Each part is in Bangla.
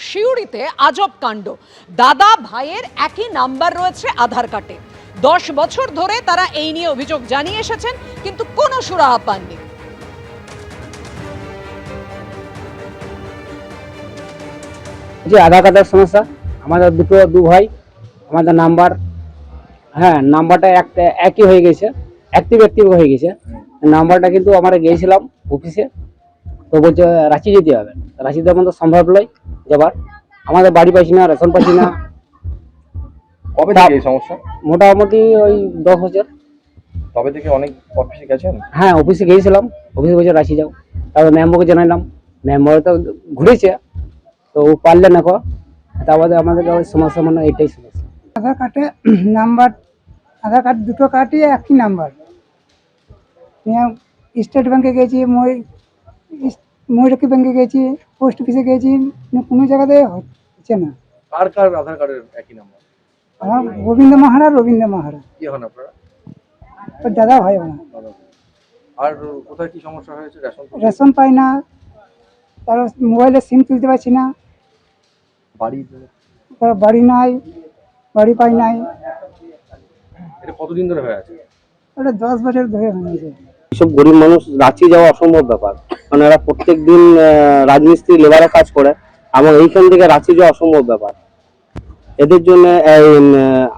সিউড়িতে আজব কাণ্ড। দাদা ভাইয়ের একই নাম্বার রয়েছে আধার কার্ডে। 10 বছর ধরে তারা এই নিয়ে অভিযোগ জানিয়ে এসেছেন, কিন্তু কোনো সুরাহা পাননি। যে আধার কার্ডের সমস্যা, আমাদের দু ভাই, আমাদের নাম্বার নাম্বারটা একই হয়ে গেছে, অ্যাক্টিভ হয়ে গেছে নাম্বারটা। কিন্তু আমরা গিয়েছিলাম অফিসে, তো বলছে রাঁচি যেতে হবে। রাঁচিতে আমাদের সম্ভব নয় যাবার, আমাদের বাড়ি পাইছি না, রেশন পাইছি না। কবে থেকে এই সমস্যা? মোটামুটি ওই 10 বছর। তবে থেকে অনেক অফিসে গেছেন? হ্যাঁ, অফিসে গিয়েছিলাম, অফিসে বলছে রাঁচি যাও। তারপর মেম্বারকে জানাইলাম, মেম্বার তো ঘুরেছে, তো ও পারলে না। তারপরে আমাদের ওই সমস্যা, মানে এটাই সমস্যা। আধার কার্ডে নাম্বার, আধার কার্ড দুটো কার্ডই একই নাম্বার। স্টেট ব্যাংকে গেছি, ময়ূরক্ষী ব্যাংকে গেছি, পোস্ট অফিসে গেছি, কোনো জায়গাতে হচ্ছে না। কার কার আধার কার্ডের একই নাম্বার? আমার রবীন্দ্র মাহারা কি হন আপনারা? ওর দাদা ভাই ওরা। আর কোথায় কি সমস্যা হয়েছে? রেশন পাই না, তার মোবাইলে সিম তুলতে পারছি না, বাড়ি তার বাড়ি নাই, বাড়ি পাই নাই। এটা কতদিন ধরে হয়ে আছে? ওটা 10 বছর ধরে হয়েছে। এইসব গরিব মানুষ রাঁচি যাওয়া অসম্ভব ব্যাপার, কারণ এরা প্রত্যেক দিন রাজমিস্ত্রি লেবারে কাজ করে, এবং এইখান থেকে রাঁচি যাওয়া অসম্ভব ব্যাপার। এদের জন্য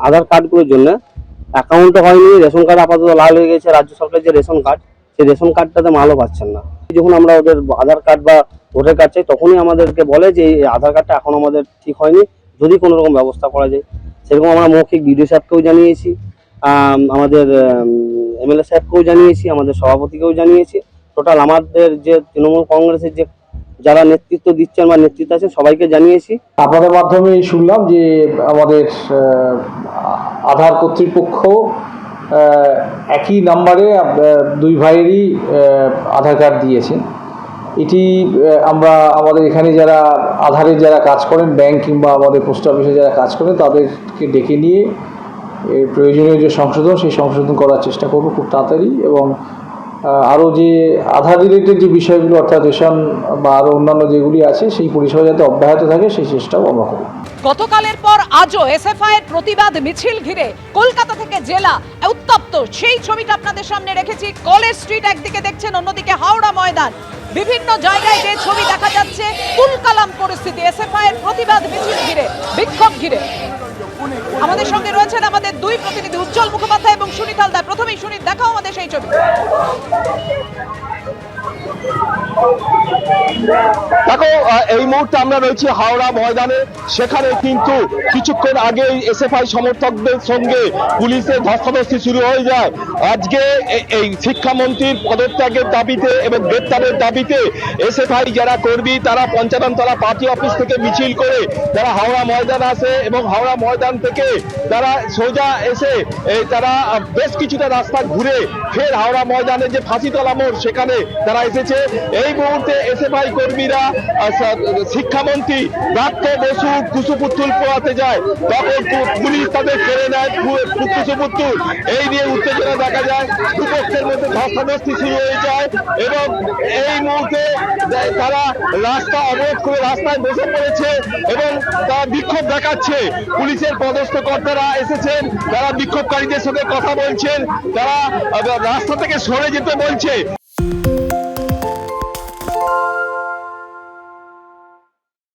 আধার কার্ডগুলোর জন্য অ্যাকাউন্টও হয়নি, রেশন কার্ড আপাতত লাল হয়ে গেছে। রাজ্য সরকারের যে রেশন কার্ড, সেই রেশন কার্ডটাতে মালও পাচ্ছেন না। যখন আমরা ওদের আধার কার্ড বা ভোটার কার্ড চাই, তখনই আমাদেরকে বলে যে এই আধার কার্ডটা এখন আমাদের ঠিক হয়নি, যদি কোনো রকম ব্যবস্থা করা যায়। সেরকম আমরা মৌখিক বিডিও সাহেবকেও জানিয়েছি, আমাদের এমএলএ সাহেবকেও জানিয়েছি, আমাদের সভাপতিকেও জানিয়েছি। টোটাল আমাদের যে তৃণমূল কংগ্রেসের যে যারা নেতৃত্ব দিচ্ছেন বা নেতৃত্ব আছেন সবাইকে জানিয়েছি। আপনাদের মাধ্যমে শুনলাম যে আমাদের আধার কর্তৃপক্ষ একই নাম্বারে দুই ভাইয়েরই আধার কার্ড দিয়েছে। এটি আমরা আমাদের এখানে যারা আধারে যারা কাজ করেন, ব্যাংক কিংবা আমাদের পোস্ট অফিসে যারা কাজ করেন, তাদেরকে ডেকে নিয়ে এর প্রয়োজনীয় যে সংশোধন, সেই সংশোধন করার চেষ্টা করব খুব তাড়াতাড়ি। এবং আরও যে আধার রিলেটেড যে বিষয়গুলো, অর্থাৎ রেশন বা আরও অন্যান্য যেগুলি আছে, সেই পরিষেবা যাতে অব্যাহত থাকে সেই চেষ্টাও আমরা করব। গতকালের পর আজও এসএফআই এর প্রতিবাদ মিছিল ঘিরে কলকাতা থেকে জেলা উত্তপ্ত। সেই ছবিটা আপনাদের সামনে রেখেছি। কলেজ স্ট্রিট একদিকে দেখছেন, অন্যদিকে হাওড়া ময়দান। বিভিন্ন জায়গায় যে ছবি দেখা যাচ্ছে, তুলকালাম পরিস্থিতি এসএফআই এর প্রতিবাদ মিছিল ঘিরে, বিক্ষোভ ঘিরে। আমাদের সঙ্গে রয়েছেন আমাদের দুই প্রতিনিধি, উজ্জ্বল মুখোপাধ্যায় এবং সুনীত হালদার। প্রথমেই সুনীত, দেখাও আমাদের সেই ছবি। দেখো, এই মুহূর্তে আমরা রয়েছি হাওড়া ময়দানে। সেখানে কিন্তু কিছুক্ষণ আগে এসএফআই সমর্থকদের সঙ্গে পুলিশের ধস্তাধস্তি শুরু হয়ে যায়। আজকে এই শিক্ষামন্ত্রীর পদত্যাগের দাবিতে এবং গ্রেপ্তারের দাবিতে এসএফআই যারা কর্মী, তারা পঞ্চাননতলা পার্টি অফিস থেকে মিছিল করে তারা হাওড়া ময়দান আসে, এবং হাওড়া ময়দান থেকে তারা সোজা এসে তারা বেশ কিছুটা রাস্তা ঘুরে ফের হাওড়া ময়দানে যে ফাঁসিতলা মোড়, সেখানে তারা এসেছে। এই মুহূর্তে এসএফআই কর্মীরা শিক্ষামন্ত্রী ব্রাত্য বসু কুসুপুত্তুল পোয়াতে যায়, তখন পুলিশ তাদের কেড়ে নেয় কুসুপুত্তুল। এই নিয়ে উত্তেজনা দেখা যায়, দুপক্ষের মধ্যে ধস্তাধস্তি শুরু হয়ে যায়, এবং এই মুহূর্তে তারা রাস্তা অবরোধ করে রাস্তায় বসে পড়েছে এবং তারা বিক্ষোভ দেখাচ্ছে। পুলিশের পদস্থ কর্তারা এসেছেন, তারা বিক্ষোভকারীদের সঙ্গে কথা বলছেন, তারা রাস্তা থেকে সরে যেতে বলছে।